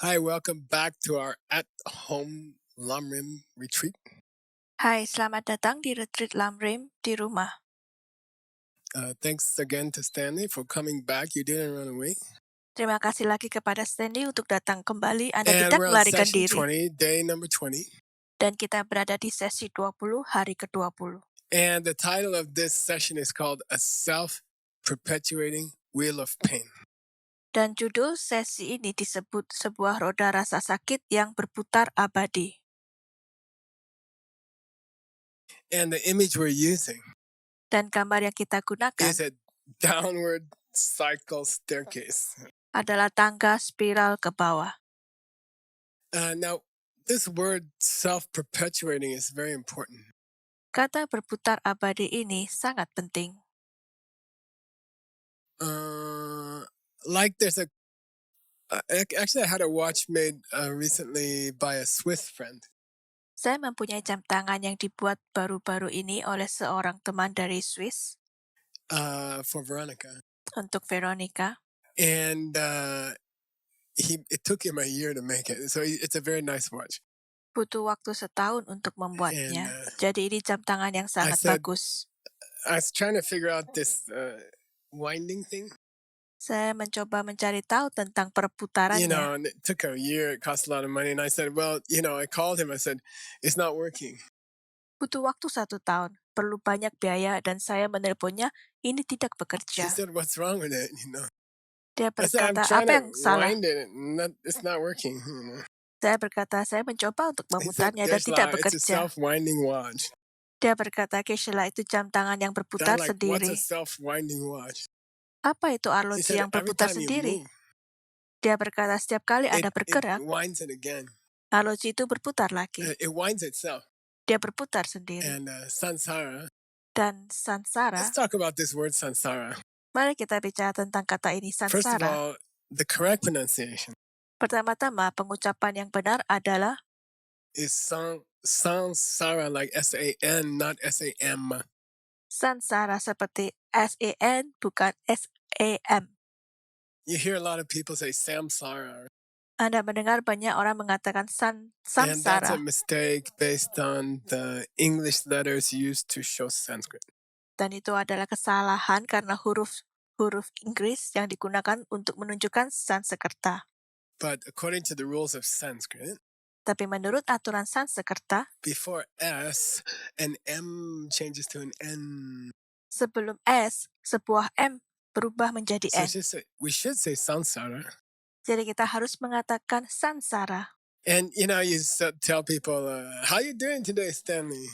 Hi, welcome back to our at-home Lamrim retreat. Hai, selamat datang di retreat Lamrim di rumah. Thanks again to Stanley for coming back. You didn't run away. Terima kasih lagi kepada Stanley untuk datang kembali. Anda And tidak we're on melarikan session diri. 20, day number 20. Dan kita berada di sesi 20, hari ke-20. And the title of this session is called A Self-Perpetuating Wheel of Pain. Dan judul sesi ini disebut sebuah roda rasa sakit yang berputar abadi. And the image we're using Dan gambar yang kita gunakan is a downward cycle staircase. adalah tangga spiral ke bawah. Now, this word self-perpetuating is very important. Kata berputar abadi ini sangat penting. Like there's a actually I had a watch made recently by a Swiss friend. Saya mempunyai jam tangan yang dibuat baru-baru ini oleh seorang teman dari Swiss For Veronica, untuk Veronica. and it took him a year to make it, so it's a very nice watch. Butuh waktu setahun untuk membuatnya. And, Jadi ini jam tangan yang sangat bagus. I was trying to figure out this winding thing. Saya mencoba mencari tahu tentang perputarannya. And it took a year. It cost a lot of money. And I said, well, I called him. I said, it's not working. Butuh waktu 1 tahun. Perlu banyak biaya dan saya menelponnya. Ini tidak He bekerja. said, what's wrong with it? Dia I said, I'm berkata, trying apa to yang salah? wind it. It's not working. Saya berkata, saya mencoba untuk He said, memutarnya dan tidak it's a bekerja. self-winding watch. Dia berkata, Geshe, itu jam tangan yang berputar What's a sendiri. self-winding watch? Apa itu He arloji said, yang every berputar time you sendiri? move, Dia berkata, setiap kali Anda it bergerak, winds it again. arloji itu berputar lagi. It winds itself. Dia berputar sendiri. And samsara. Dan sansara. Let's talk about this word samsara. Mari kita bicara tentang kata ini First of sansara. all, the correct pronunciation Pertama-tama, pengucapan yang benar adalah is sansara, like S-A-N, not S-A-M. sansara seperti S-A-N, bukan S-A-M. You hear a lot of people say samsara. Anda mendengar banyak orang mengatakan And that's a samsara. mistake based on the English letters used to show Sanskrit. Dan itu adalah kesalahan karena huruf Inggris yang digunakan untuk menunjukkan Sanskerta. But according to the rules of Sanskrit, Tapi menurut aturan Sanskerta, before S, an M changes to an N. sebelum S, sebuah M berubah menjadi So N. we should say samsara. Jadi kita harus mengatakan sansara. And you tell people, how you doing today, Stanley?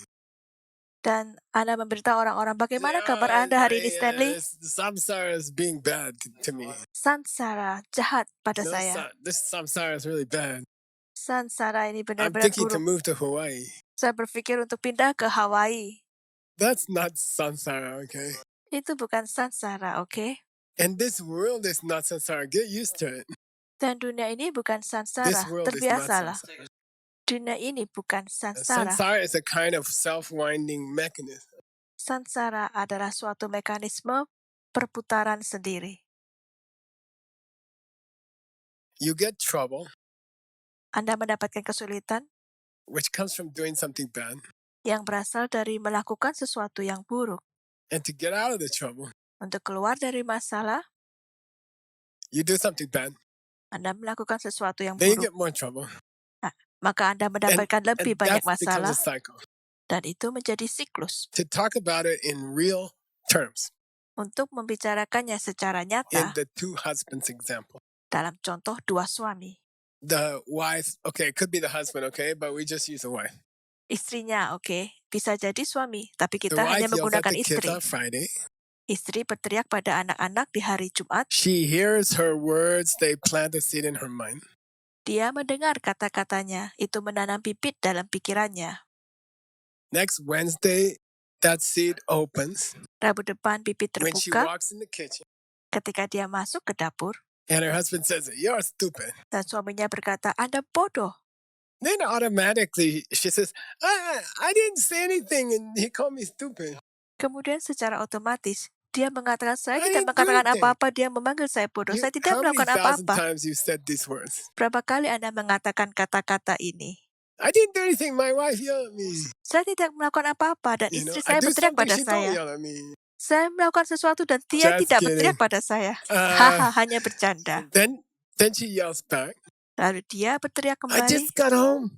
Dan Anda memberitahu orang-orang, bagaimana kabar Anda hari ini, Stanley? Samsara is being bad to me. Sansara jahat pada saya. This samsara is really bad. Sansara ini I'm benar-benar thinking to buruk. move to Hawaii. Saya berpikir untuk pindah ke Hawaii. That's not samsara, okay? Itu bukan sansara, oke? And this world is not samsara. Get used to it. Dan dunia ini bukan This sansara, world is not terbiasalah. samsara. Dunia ini bukan sansara. Samsara is a kind of self-winding mechanism. Sansara adalah suatu mekanisme perputaran sendiri. You get trouble, Anda mendapatkan kesulitan which comes from doing something bad. yang berasal dari melakukan sesuatu yang buruk. And to get out of the trouble, Untuk keluar dari masalah, you do something bad. Anda melakukan sesuatu yang Then you buruk. get more trouble. Maka Anda mendapatkan lebih And banyak that becomes masalah. a cycle. Dan itu menjadi siklus. To talk about it in real terms, Untuk membicarakannya secara in nyata, the two husbands example. dalam contoh 2 suami. The wife, okay, it could be the husband, okay, but we just use the wife. Istrinya, oke. Bisa jadi suami, tapi The kita hanya wife yells at menggunakan the kids istri. on Friday. Istri berteriak pada anak-anak di hari Jumat. She hears her words, they plant a seed in her mind. Dia mendengar kata-katanya, itu menanam bibit dalam pikirannya. Next Wednesday, that seed opens Rabu depan bibit when she terbuka walks in the kitchen. ketika dia masuk ke dapur, And her husband says, you're stupid. dan suaminya berkata, Anda bodoh. Then automatically she says, I didn't say anything and he called me stupid. Kemudian secara otomatis, Dia mengatakan, saya I tidak didn't do mengatakan anything. apa-apa. Dia memanggil saya bodoh. Saya tidak How many melakukan thousand apa-apa. times you said these words? Berapa kali Anda mengatakan kata-kata ini? I didn't do anything. My wife yelled at me. Saya tidak melakukan apa-apa dan You know, istri I saya do berteriak something, pada she don't saya. yell at me. Saya melakukan sesuatu dan dia Just tidak kidding. berteriak pada saya. Haha, hanya bercanda. Then she yells back. Lalu dia berteriak I kembali. just got home.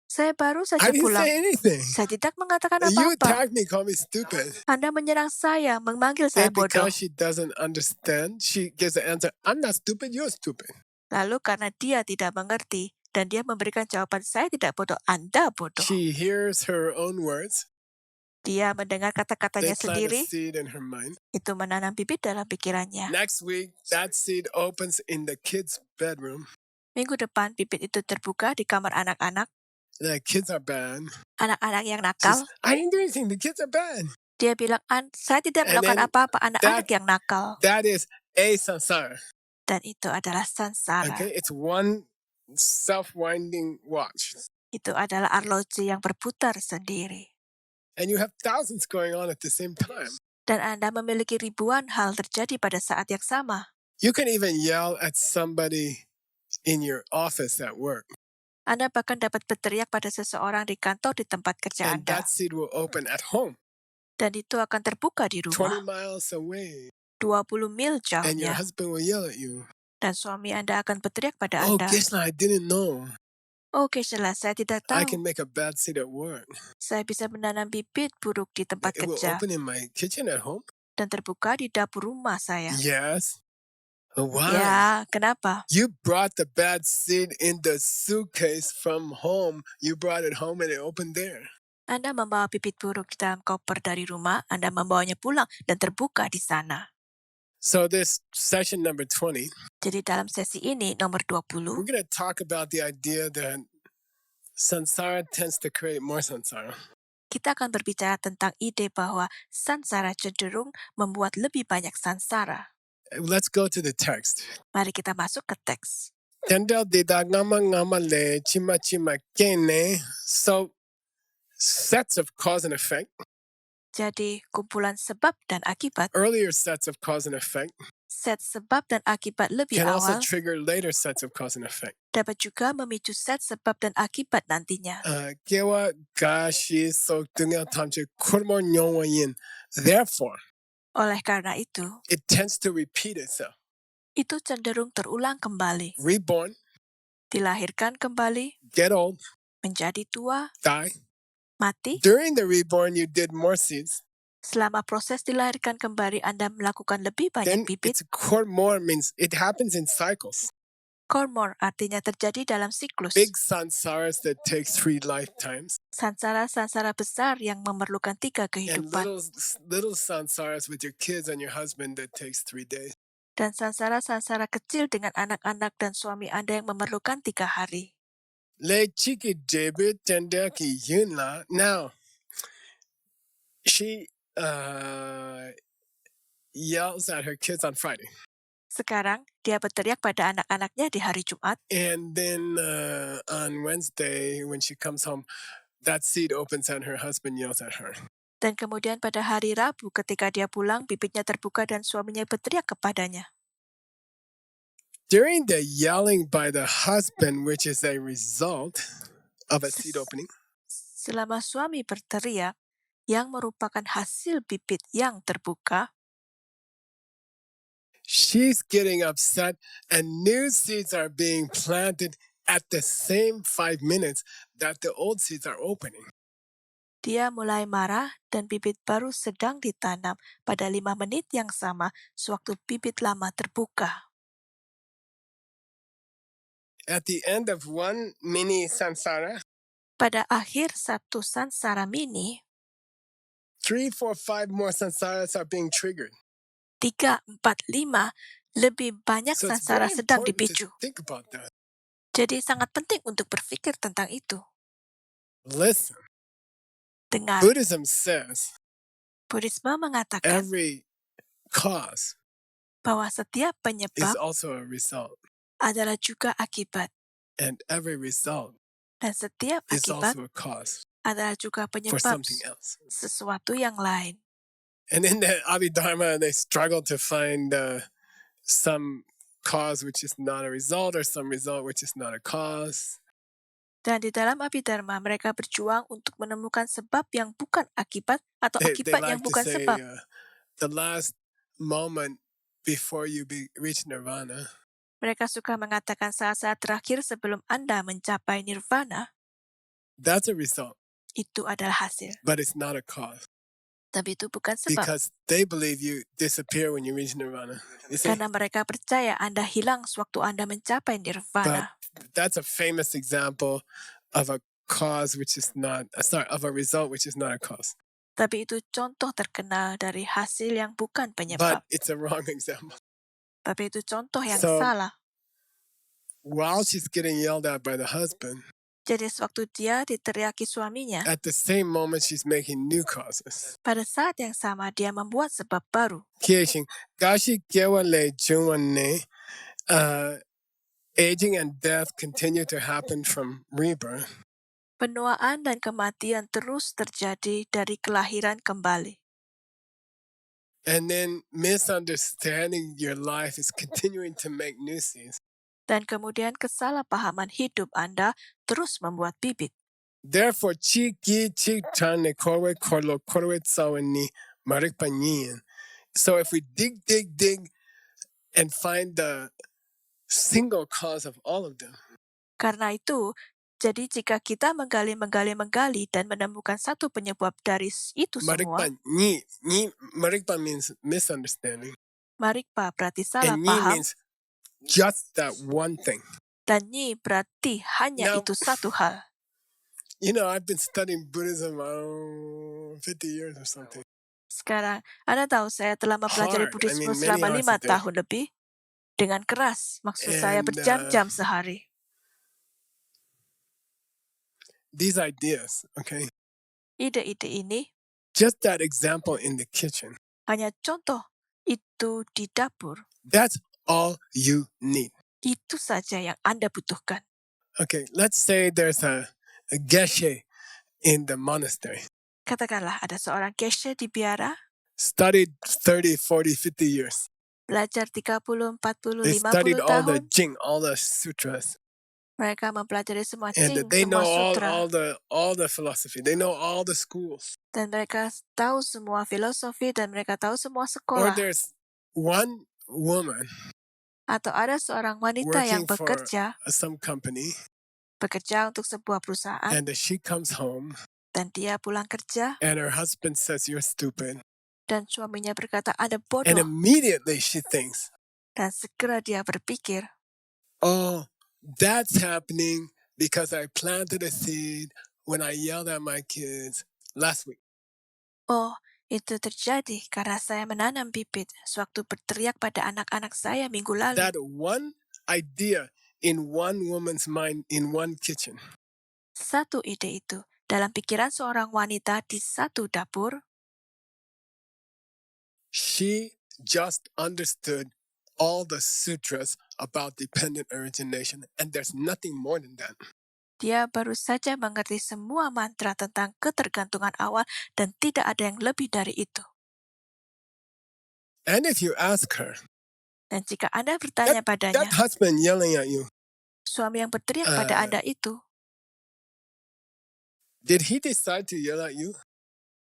Saya baru I saja didn't pulang. say anything. Saya tidak mengatakan You apa-apa. attacked me, call me stupid. Anda menyerang saya, memanggil saya And bodoh. because she doesn't understand, she gives the answer, I'm not stupid, you're stupid. Lalu karena dia tidak mengerti dan dia memberikan jawaban, saya tidak bodoh, Anda bodoh. She hears her own words. Dia mendengar They kata-katanya plant a sendiri, seed in her mind. itu menanam bibit dalam pikirannya. Next week, that seed opens in the kid's bedroom. Minggu depan, bibit itu terbuka di kamar anak-anak. The kids are bad. Anak-anak yang She's, nakal. I didn't do anything, the kids are bad. Dia bilang, saya tidak And melakukan then apa-apa, anak-anak yang nakal. That is a sansara. Dan itu adalah sansara. Okay, it's one self-winding watch. Itu adalah arloji yang berputar sendiri. And you have thousands going on at the same time. Dan Anda memiliki ribuan hal terjadi pada saat yang sama. You can even yell at somebody in your office at work. Anda bahkan dapat berteriak pada seseorang di kantor di tempat kerja And Anda. that seed will open at home. Dan itu akan terbuka di 20 rumah. miles away. 20 mil And your jauhnya. husband will yell at you. Dan suami Anda akan berteriak pada Oh, Anda. Geshe, I didn't know. Oh, Geshe-la, saya tidak I can tahu. make a bad seed at work. Saya bisa menanam bibit buruk di tempat It will kerja. open in my kitchen at home. Dan terbuka di dapur rumah saya. Yes. Why? Ya, kenapa? You brought the bad seed in the suitcase from home. You brought it home and it opened there. Anda membawa bibit buruk di dalam koper dari rumah, Anda membawanya pulang dan terbuka di sana. So this session number 20, Jadi dalam sesi ini, nomor 20, we're going to talk about the idea that sansara tends to create more sansara. kita akan berbicara tentang ide bahwa sansara cenderung membuat lebih banyak sansara. Let's go to the text. Mari kita masuk ke teks. Tendel dida ngama ngama le chima chima kene. So sets of cause and effect. Jadi, kumpulan sebab dan akibat, Earlier sets of cause and effect set sebab dan akibat lebih can also awal, trigger later sets of cause and effect. dapat juga memicu set sebab dan akibat nantinya. Gewa gashi so tungel tamche kurmo nyongwayin. Therefore, Oleh karena itu, it tends to repeat itself. itu cenderung terulang kembali, Reborn, dilahirkan kembali, get old, menjadi tua, die. mati. During the reborn, you did more seeds. Selama proses dilahirkan kembali, Anda melakukan lebih Then banyak bibit. it's more means it happens in cycles. Kormor artinya terjadi dalam siklus. Big sansaras that takes 3 lifetimes. Sansara-sansara besar yang memerlukan 3 And kehidupan. little sansaras with your kids and your husband that takes 3 days. Dan sansara-sansara kecil dengan anak-anak dan suami Anda yang memerlukan 3 hari. Le chiki debut tendaki yunla. Now, she yells at her kids on Friday. Sekarang, dia berteriak pada anak-anaknya di hari Jumat. And then on Wednesday, when she comes home, that seed opens and her husband yells at her. Dan kemudian pada hari Rabu ketika dia pulang, bibitnya terbuka dan suaminya berteriak kepadanya. During the yelling by the husband, which is a result of a seed opening, Selama suami berteriak, yang merupakan hasil bibit yang terbuka, she's getting upset and new seeds are being planted at the same 5 minutes that the old seeds are opening. dia mulai marah dan bibit baru sedang ditanam pada 5 menit yang sama sewaktu bibit lama terbuka. At the end of one mini samsara, Pada akhir satu sansara mini, 3, 4, 5 more samsaras are being triggered. 3, 4, 5 lebih banyak So it's sansara very sedang important dipicu. to think about that. Jadi sangat penting untuk berpikir tentang itu. Listen, Dengar, Buddhism says Buddhisme mengatakan every cause bahwa setiap is penyebab also a result, adalah juga akibat. and every result Dan setiap is akibat also a cause adalah juga for penyebab something else. sesuatu yang lain. And in the Abhidharma, they struggle to find some cause which is not a result or some result which is not a cause. Dan di dalam Abhidharma, mereka berjuang untuk menemukan sebab yang bukan akibat atau They akibat yang like to bukan say sebab. the last moment before you reach nirvana. Mereka suka mengatakan saat-saat terakhir sebelum Anda mencapai nirvana, That's a result, itu adalah hasil. but it's not a cause. Tapi itu bukan sebab. Because they believe you disappear when you reach nirvana. You see? Karena mereka percaya Anda hilang sewaktu Anda mencapai But nirvana. that's a famous example of a cause which is not, of a result which is not a cause. Tapi itu contoh terkenal dari hasil yang bukan But penyebab. it's a wrong example. Tapi itu contoh yang So, salah. while she's getting yelled at by the husband, Jadi sewaktu dia diteriaki suaminya, at the same moment she's making new causes. pada saat yang sama dia membuat sebab baru. Kieshin, gashi gewale junwane, aging and death continue to happen from rebirth. Penuaan dan kematian terus terjadi dari kelahiran kembali. And then misunderstanding your life is continuing to make new seeds. Dan kemudian kesalahpahaman hidup Anda terus membuat bibit. Therefore, chi gi chi chane korwe korlo korwe tsawani marikpanyin. So if we dig and find the single cause of all of them, Karena itu, jadi jika kita menggali dan menemukan satu penyebab dari itu semua, marikpan means misunderstanding. marikpa berarti salah And ni paham, means just that one thing. dan nyi berarti hanya Now, itu satu hal. You know, I've been studying Buddhism 50 years or something. Sekarang, Anda tahu saya telah mempelajari Hard. Buddhisme Many selama hours 5 a day. tahun lebih. Dengan keras, maksud saya And berjam-jam sehari. these ideas, okay, Ide-ide ini just that example in the kitchen, hanya contoh itu di dapur. that's all you need. Itu saja yang Anda butuhkan. Okay, let's say there's a geshe in the monastery, Katakanlah ada seorang geshe di biara, studied 30, 40, 50 years. belajar 30, 40, They studied 50 all the tahun. jing, all the sutras. Mereka mempelajari semua And Jing, they know semua sutra. all the philosophy. They know all the schools. Dan mereka tahu semua filosofi dan mereka tahu semua Or sekolah. there's one woman Atau ada seorang wanita yang working for bekerja some company, untuk sebuah perusahaan, and she comes home, dan dia pulang kerja, and her husband says, "You're stupid." dan suaminya berkata, Anda And bodoh. immediately she thinks, Dan segera dia berpikir, oh, that's happening because I planted a seed when I yelled at my kids last week. oh, itu terjadi karena saya menanam bibit sewaktu berteriak pada anak-anak saya minggu lalu. That one idea in one woman's mind in one kitchen. Satu ide itu dalam pikiran seorang wanita di satu dapur, She just understood all the sutras about dependent origination, and there's nothing more than that. dia baru saja mengerti semua mantra tentang ketergantungan awal dan tidak ada yang lebih dari itu. And if you ask her, Dan jika Anda bertanya padanya, that husband yelling at you, suami yang berteriak pada Anda itu, did he decide to yell at you?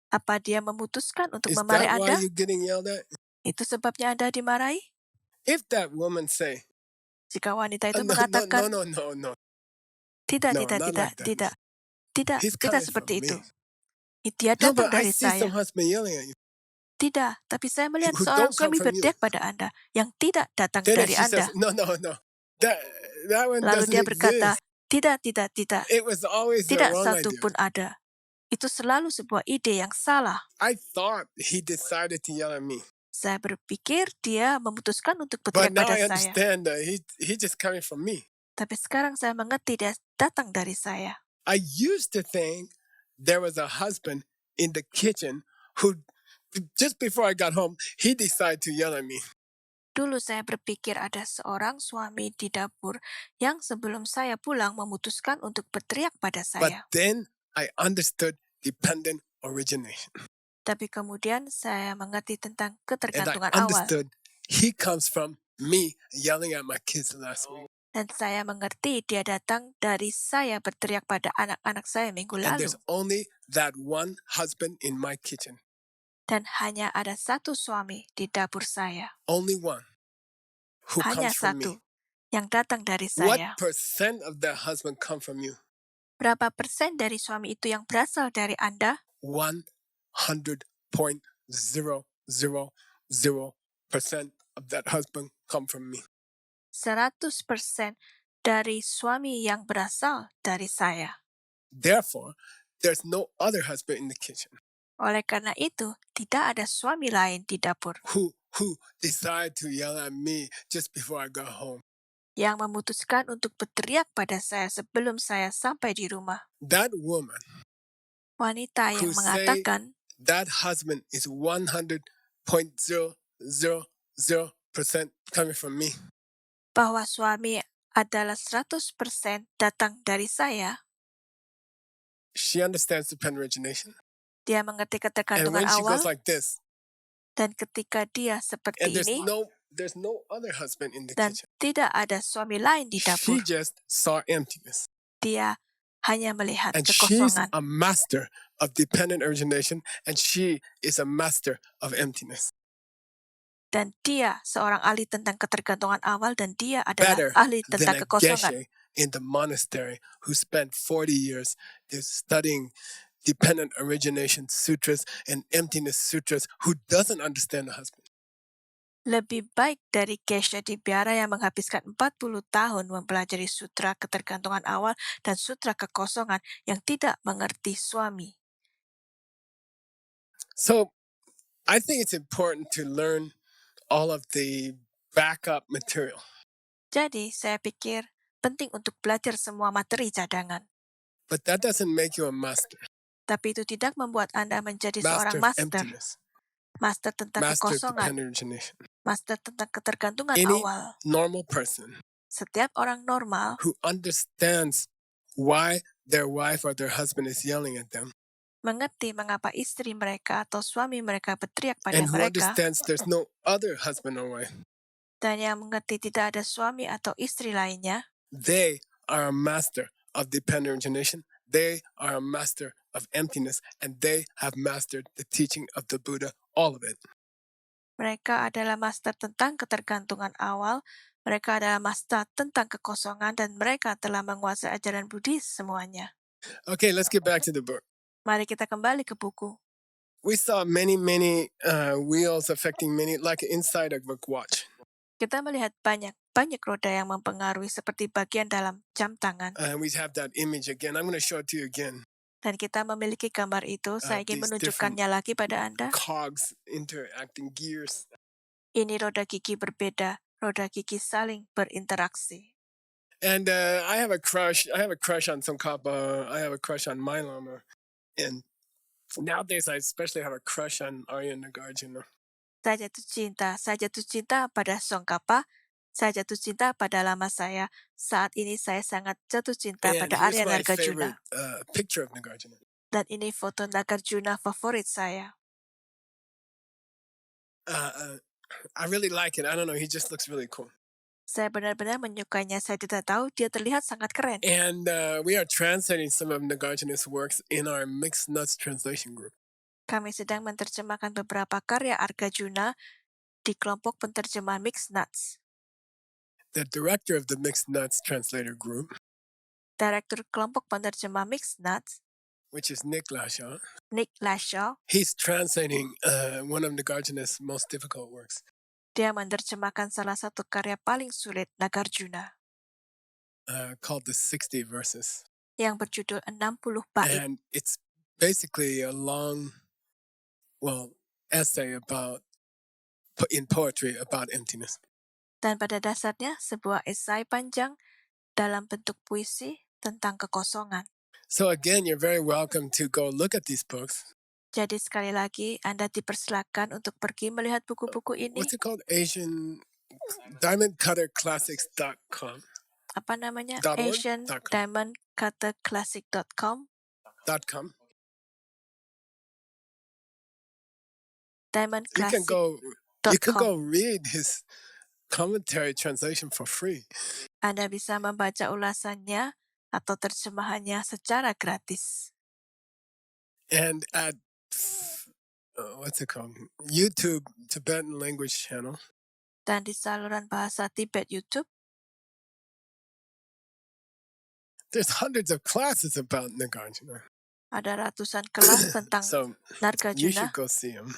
apa dia memutuskan untuk Is memarahi that why Anda? you're getting yelled at? Itu sebabnya Anda dimarahi? If that woman say, Jika wanita itu no, mengatakan, no. tidak, No, not like that. tidak He's tidak coming seperti from itu. me. Dia No, datang but I dari see some saya. husband yelling at you. Tidak, tapi saya melihat Who seorang don't come suami from you. berteriak pada Anda yang tidak datang Then if dari she Anda. says, no. That one Lalu doesn't dia berkata, exist. tidak. It was always the Tidak wrong satu idea. pun ada. Itu selalu sebuah ide yang salah. I thought he decided to yell at me. Saya berpikir dia memutuskan untuk But berteriak now pada I saya. understand that he just coming from me. Tapi sekarang saya mengerti dia datang dari saya. I used to think there was a husband in the kitchen who, just before I got home, he decided to yell at me. Dulu saya berpikir ada seorang suami di dapur yang sebelum saya pulang memutuskan untuk berteriak pada But saya. then I understood dependent origination. Tapi kemudian saya mengerti tentang And I ketergantungan awal. understood he comes from me yelling at my kids last week. Dan saya mengerti dia datang dari saya berteriak pada anak-anak saya minggu And lalu. there's only that one husband in my kitchen. Dan hanya ada satu suami di dapur saya. Only one who Hanya comes from satu me. yang datang dari What saya. percent of that husband come from you? Berapa persen dari suami itu yang berasal dari Anda? 100.000% of that husband come from me. 100% dari suami yang berasal dari saya. Therefore, there's no other husband in the kitchen Oleh karena itu, tidak ada suami lain di dapur who decide to yell at me just before I got home. yang memutuskan untuk berteriak pada saya sebelum saya sampai di rumah. That woman Wanita who yang say mengatakan that husband is 100.000% coming from me. bahwa suami adalah 100% datang dari saya. She understands the pen origination. Dia mengerti And ketergantungan when she awal, goes like this, dan ketika dia and seperti ini, there's no other husband in the dan kitchen. tidak ada suami lain di She dapur. just saw emptiness. Dia hanya melihat And she's kekosongan. a master of dependent origination, and she is a master of emptiness. Dan dia seorang ahli tentang ketergantungan awal, dan dia adalah Better ahli than tentang a kekosongan. Geshe in the monastery who spent 40 years studying dependent origination sutras and emptiness sutras, who doesn't understand the husband. Lebih baik dari Geshe di biara yang menghabiskan 40 tahun mempelajari sutra ketergantungan awal dan sutra kekosongan yang tidak mengerti suami. So I think it's important to learn all of the backup material. Jadi, saya pikir penting untuk belajar semua materi cadangan. But that doesn't make you a master. Tapi itu tidak membuat Anda menjadi seorang Master of master. emptiness. Master tentang Master of kekosongan. dependent origination. Master tentang ketergantungan Any awal. normal person Setiap orang normal who understands why their wife or their husband is yelling at them, mengerti mengapa istri mereka atau suami mereka berteriak pada and who mereka, understands there's no other husband or wife, dan yang mengerti tidak ada suami atau istri lainnya, they are a master of dependent origination. They are a master of emptiness, and they have mastered the teaching of the Buddha, all of it. mereka adalah master tentang ketergantungan awal, mereka adalah master tentang kekosongan, dan mereka telah menguasai ajaran Buddhis semuanya. Okay, let's get back to the book. Mari kita kembali ke buku. We saw many wheels affecting many, like inside of a watch. Kita melihat banyak roda yang mempengaruhi seperti bagian dalam jam tangan. We have that image again. I'm going to show it to you again. Dan kita memiliki gambar itu, saya ingin These menunjukkannya lagi pada Anda. Cogs interacting gears. Ini roda gigi berbeda, roda gigi saling berinteraksi. And I have a crush on Tsongkhapa. I have a crush on my Lama. And nowadays I especially have a crush on Arya Nagarjuna. Saya jatuh cinta pada Tsongkhapa, saya jatuh cinta pada lama saya. Saat ini saya sangat jatuh cinta And pada here's Arya my Nagarjuna. favorite picture of Nagarjuna. Dan ini foto Nagarjuna favorit saya. I really like it. I don't know. He just looks really cool. Saya benar-benar menyukainya. Saya tidak tahu, dia terlihat sangat keren. And we are translating some of Nagarjuna's works in our Mixed Nuts translation group. Kami sedang menerjemahkan beberapa karya Arjuna di kelompok penterjemah Mixed Nuts. The director of the Mixed Nuts translator group, Direktur kelompok penerjemah Mixed Nuts, which is Nick Lashaw, he's translating one of Nagarjuna's most difficult works. Dia menerjemahkan salah satu karya paling sulit Nagarjuna. Called the 60 Verses. Yang berjudul 60 bait. And it's basically a long, essay in poetry about emptiness. Dan pada dasarnya sebuah esai panjang dalam bentuk puisi tentang kekosongan. So again, you're very welcome to go look at these books. Jadi sekali lagi, Anda dipersilakan untuk pergi melihat buku-buku ini. What's it called? AsianDiamondCutterClassics.com. Apa namanya? .org? AsianDiamondCutterClassic.com. .com. You can diamondclassic.com. go read his commentary translation for free. Anda bisa membaca ulasannya atau terjemahannya secara gratis. And at what's it called? YouTube Tibetan language channel. Dan di saluran bahasa Tibet YouTube, there's hundreds of classes about Nagarjuna. ada ratusan kelas tentang So you Nargajuna. should go see him.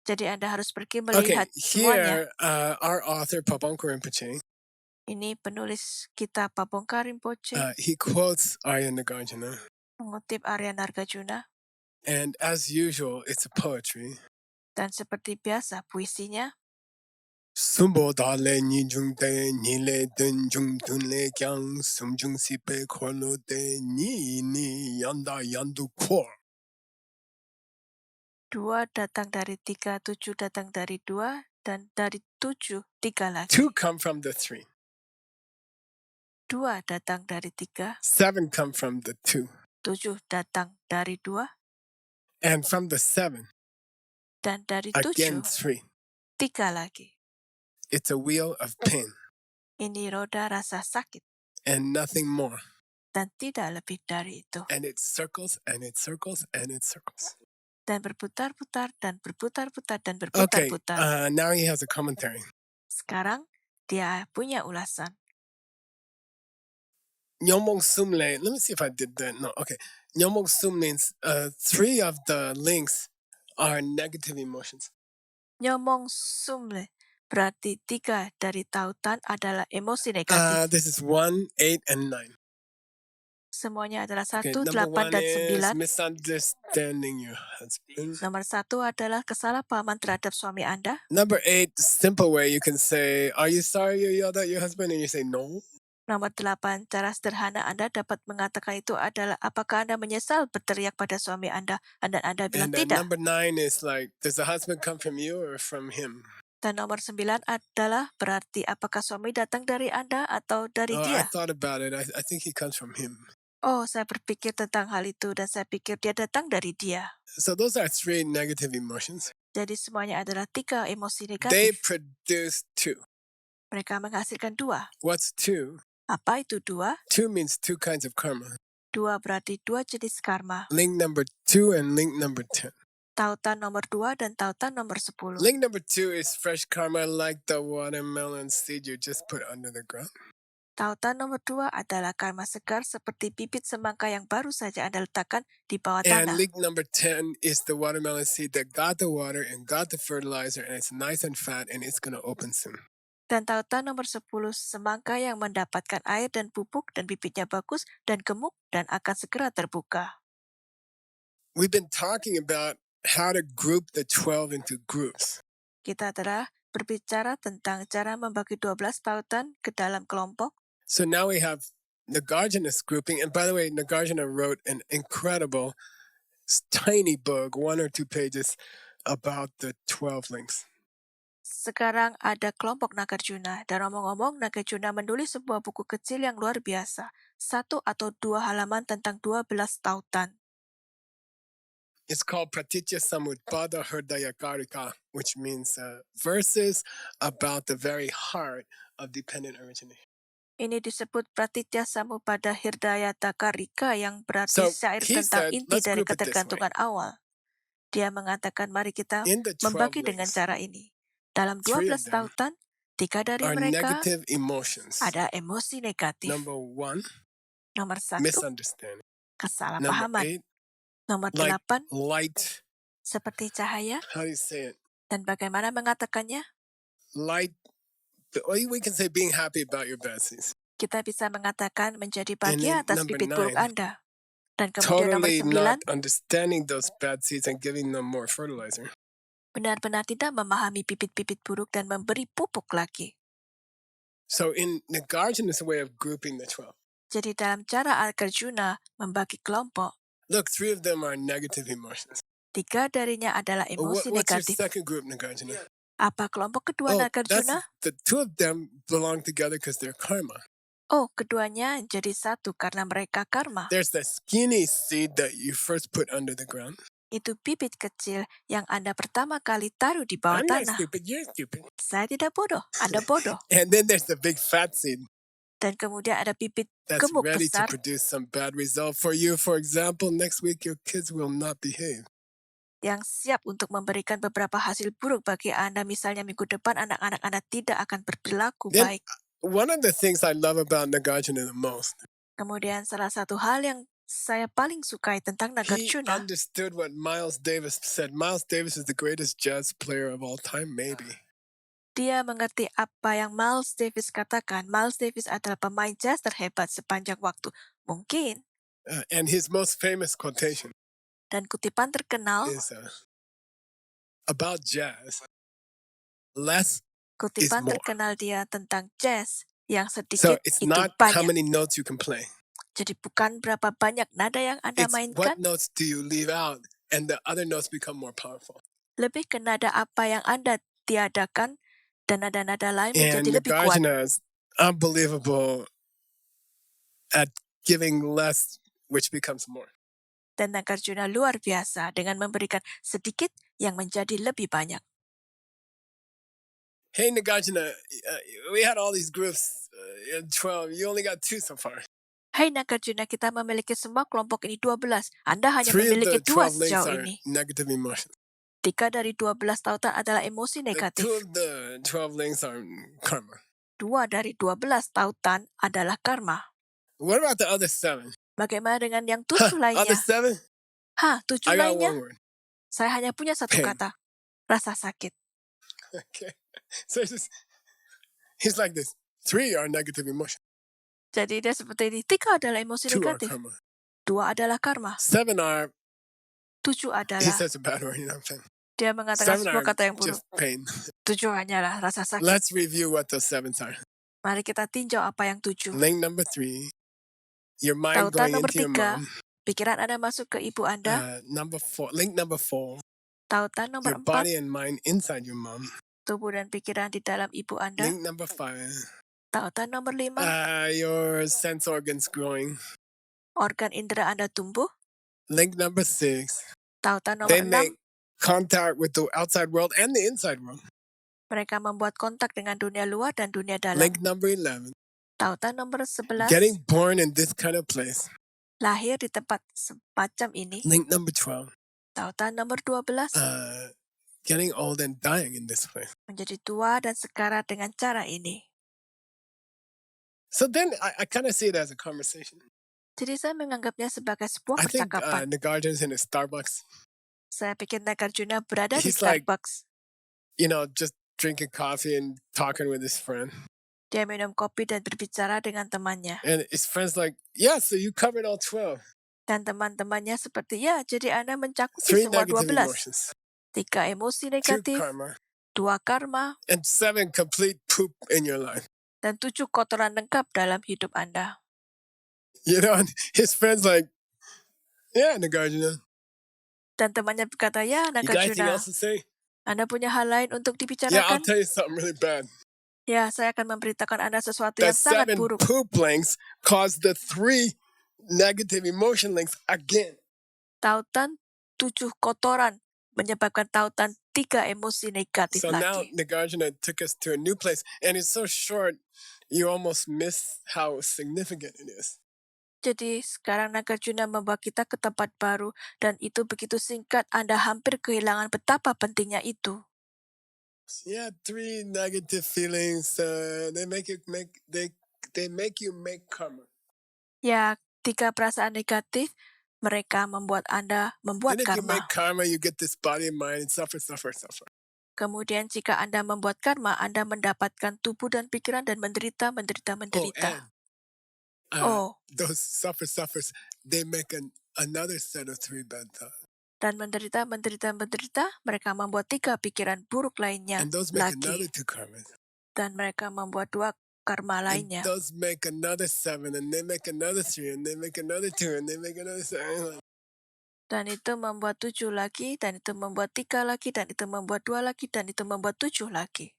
Jadi Anda harus pergi Okay, melihat semuanya. here our author Pabongka Rinpoche, Ini penulis kita Pabongka Rinpoche he quotes Arya Nagarjuna, mengutip Arya Nargajuna, and as usual, it's a poetry. dan seperti biasa puisinya, Sumbo dale ni jung de ni le dun jung dun le kyang sum jung si pe korlo de ni yanda yandu kor. 2 datang dari 3, 7 datang dari 2, dan dari 7, 3 lagi. 2 come from the 3. 2 datang dari 3, 7 come from the 2. 7 datang dari 2, And from the 7, dan dari again 7, 3. 3 lagi. It's a wheel of pain Ini roda rasa sakit, and nothing more. dan tidak lebih dari itu. And it circles and it circles and it circles. Dan berputar-putar dan berputar-putar dan Okay, berputar-putar. now he has a commentary. Sekarang dia punya ulasan. Nyomong Sumle, let me see if I did that. No, okay. Nyomong Sum means 3 of the links are negative emotions. Nyomong sumle berarti 3 dari tautan adalah emosi negatif. This is 1, 8, and 9. Semuanya adalah Okay, 1, number 8, 1 dan is 9. misunderstanding your husband. Nomor 1 adalah kesalahpahaman terhadap suami Anda. Number 8, simple way you can say, are you sorry you yelled at your husband? And you say no. Nomor 8, cara sederhana Anda dapat mengatakan itu adalah apakah Anda menyesal berteriak pada suami Anda, dan Anda bilang And tidak. number 9 is like, does the husband come from you or from him? Dan nomor 9 adalah berarti apakah suami datang dari Anda atau dari I dia. thought about it. I think he comes from him. Oh, saya berpikir tentang hal itu dan saya pikir dia datang dari dia. So those are 3 negative emotions. Jadi semuanya adalah 3 emosi They negatif. produce 2. Mereka menghasilkan 2. What's 2? Apa itu 2? 2 means 2 kinds of karma. 2 berarti 2 jenis karma. Link number 2 and link number 10. Tautan nomor 2 dan tautan nomor 10. Link number 2 is fresh karma, like the watermelon seed you just put under the ground. Tautan nomor 2 adalah karma segar seperti bibit semangka yang baru saja Anda letakkan di bawah And tanah. link number 10 is the watermelon seed that got the water and got the fertilizer, and it's nice and fat, and it's going to open soon. Dan tautan nomor 10 semangka yang mendapatkan air dan pupuk dan bibitnya bagus dan gemuk dan akan segera terbuka. We've been talking about how to group the 12 into groups. Kita telah berbicara tentang cara membagi 12 tautan ke dalam kelompok. So now we have Nagarjuna's grouping. And by the way, Nagarjuna wrote an incredible tiny book, 1 or 2 pages, about the 12 links. Sekarang ada kelompok Nagarjuna, dan ngomong-ngomong, Nagarjuna menulis sebuah buku kecil yang luar biasa, 1 atau 2 halaman tentang 12 tautan. It's called Pratitya Samutpada Hridayakarika, which means verses about the very heart of dependent origination. Ini disebut Pratitya Samutpada Hridayakarika yang berarti So syair he tentang said, inti let's dari group it this way. ketergantungan awal. Dia mengatakan, mari kita In the 12 membagi dengan links, cara ini. Dalam 3 12 of them tautan, 3 dari are mereka negative emotions. ada emosi negatif. Number 1, Nomor 1, misunderstanding. Number kesalahpahaman. 8, Nomor like 8, light. seperti cahaya. How do you say it? Dan bagaimana mengatakannya? Light. We can say being happy about your bad seeds. Kita bisa mengatakan menjadi And bahagia then atas number bibit buruk 9, Anda. Dan kemudian nomor totally 9, not understanding those bad seeds and giving them more fertilizer. benar-benar tidak memahami bibit-bibit buruk dan memberi pupuk lagi. So in Nagarjuna's way of grouping the 12, Jadi dalam cara Arjuna membagi kelompok, look, 3 of them are negative emotions. 3 darinya adalah emosi What's your negatif. second group, Nagarjuna? Apa kelompok kedua Nagarjuna? The 2 of them belong together because they're karma. Oh, keduanya jadi satu karena mereka karma. There's the skinny seed that you first put under the ground. Itu bibit kecil yang Anda pertama kali taruh di bawah I'm not tanah. stupid, you're stupid. Saya tidak bodoh, Anda bodoh. And then there's the big fat seed Dan kemudian ada bibit that's gemuk ready to besar produce some bad result for you. For example, next week your kids will not behave. yang siap untuk memberikan beberapa hasil buruk bagi Anda. Misalnya minggu depan anak-anak Anda tidak akan berperilaku Then baik. one of the things I love about Nagarjuna the most, Kemudian salah satu hal yang saya paling sukai tentang he Nagarjuna, understood what Miles Davis said. Miles Davis is the greatest jazz player of all time, maybe. dia mengerti apa yang Miles Davis katakan. Miles Davis adalah pemain jazz terhebat sepanjang waktu. Mungkin. And his most famous quotation Dan kutipan terkenal, is about jazz. Less kutipan more. terkenal dia tentang jazz, yang So sedikit it's itu not how banyak. many notes you can play. Jadi bukan berapa banyak nada yang Anda It's mainkan, what notes do you leave out, and the other notes become more powerful. lebih ke nada apa yang Anda tiadakan, dan nada-nada lain menjadi And lebih kuat. Nagarjuna is unbelievable at giving less, which becomes more. Dan Nagarjuna luar biasa dengan memberikan sedikit yang menjadi lebih banyak. Hey, Nagarjuna, we had all these groups, 12. You only got 2 so far. Hai Nagarjuna, kita memiliki semua kelompok ini 12. Anda hanya 3 of memiliki the 2 12 links sejauh are ini. negative emotions. 3 dari 12 tautan adalah emosi 2 negatif. of the 12 links are karma. 2 dari 12 tautan adalah karma. What about the other 7? Bagaimana dengan yang 7 Other lainnya? 7? 7 I got lainnya? one word. Saya hanya punya satu Pain. kata. Rasa sakit. Okay. So he's like this. 3 are negative emotions. Jadi dia seperti ini. 3 adalah emosi 2 are negatif. karma. 2 adalah karma. 7 are, 7 he adalah, says a bad word, you know what I'm saying? dia mengatakan 7 sebuah are kata yang buruk. just pain. 7 hanyalah rasa sakit. Let's review what those 7s are. Mari kita tinjau apa yang 7. Link number 3, your mind Tautan going nomor into your 3, mom. pikiran Anda masuk ke ibu Anda. Link number 4, Tautan nomor your 4, body and mind inside your mom. tubuh dan pikiran di dalam ibu Anda. Link number 5, Tautan nomor 5, your sense organs growing. organ indera Anda tumbuh. Link number 6, Tautan they nomor 6, make contact with the outside world and the inside world. mereka membuat kontak dengan dunia luar dan dunia dalam. Link number 11, Tautan nomor 11, getting born in this kind of place. lahir di tempat semacam ini. Link number 12, Tautan nomor 12, getting old and dying in this place. menjadi tua dan sekarat dengan cara ini. So then I kind of see it as a conversation. Jadi saya menganggapnya sebagai sebuah I think percakapan. Nagarjuna's in a Starbucks. Saya pikir Nagarjuna berada di He's like, Starbucks. just drinking coffee and talking with his friend. Dia minum kopi dan berbicara dengan temannya. And his friend's like, yeah, so you covered all 12. Dan teman-temannya seperti, ya, jadi Anda mencakupi 3 semua negative 12. emotions. 3 emosi 2 negatif, karma. 2 karma, And 7 complete poop in your life. dan 7 kotoran lengkap dalam hidup Anda. And his friend's like, yeah, Nagarjuna. Dan temannya berkata, ya You got anything Nagarjuna, else to say? Anda punya hal lain untuk Yeah, I'll dibicarakan? tell you something really bad. Ya, saya akan memberitakan Anda sesuatu The yang sangat 7 buruk. poop links cause the 3 negative emotion links again. Tautan 7 kotoran menyebabkan tautan 3 emosi negatif So now lagi. Nagarjuna took us to a new place, and it's so short, you almost miss how significant it is. Jadi sekarang Nagarjuna membawa kita ke tempat baru, dan itu begitu singkat Anda hampir kehilangan betapa pentingnya itu. Yeah, 3 negative feelings. They make you make karma. Ya, 3 perasaan negatif, mereka membuat Anda membuat And if you make karma. karma, you get this body and mind, and suffer. Kemudian jika Anda membuat karma, Anda mendapatkan tubuh dan pikiran dan menderita. And those suffers, they make another set of 3 bad thoughts. Dan menderita, mereka membuat 3 pikiran buruk lainnya And those make lagi. another 2 karmas. Dan mereka membuat 2 karma And lainnya. those make another 7, and they make another 3, and they make another 2, and they make another 7. Dan itu membuat 7 lagi, dan itu membuat 3 lagi, dan itu membuat 2 lagi, dan itu membuat 7 lagi.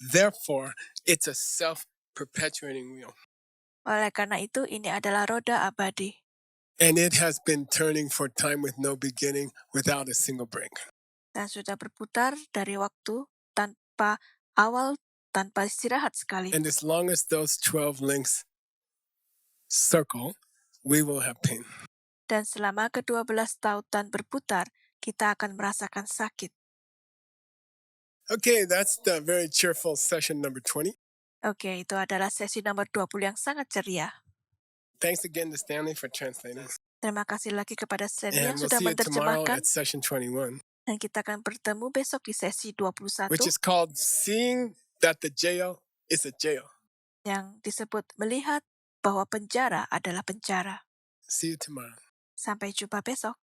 Therefore, it's a self-perpetuating wheel. Oleh karena itu, ini adalah roda abadi. And it has been turning for time with no beginning, without a single break. Dan sudah berputar dari waktu tanpa awal, tanpa istirahat sekali. And as long as those 12 links circle, we will have pain. Dan selama ke-12 tautan berputar, kita akan merasakan sakit. Okay, that's the very cheerful session number 20. Oke, itu adalah sesi nomor 20 yang sangat ceria. Thanks again to Stanley for translating. Terima kasih lagi kepada Stanley yang And we'll sudah see you tomorrow menerjemahkan. at session 21, Dan kita akan bertemu besok di sesi 21 which is called Seeing That the Jail is a Jail. yang disebut melihat bahwa penjara adalah penjara. See you tomorrow. Sampai jumpa besok.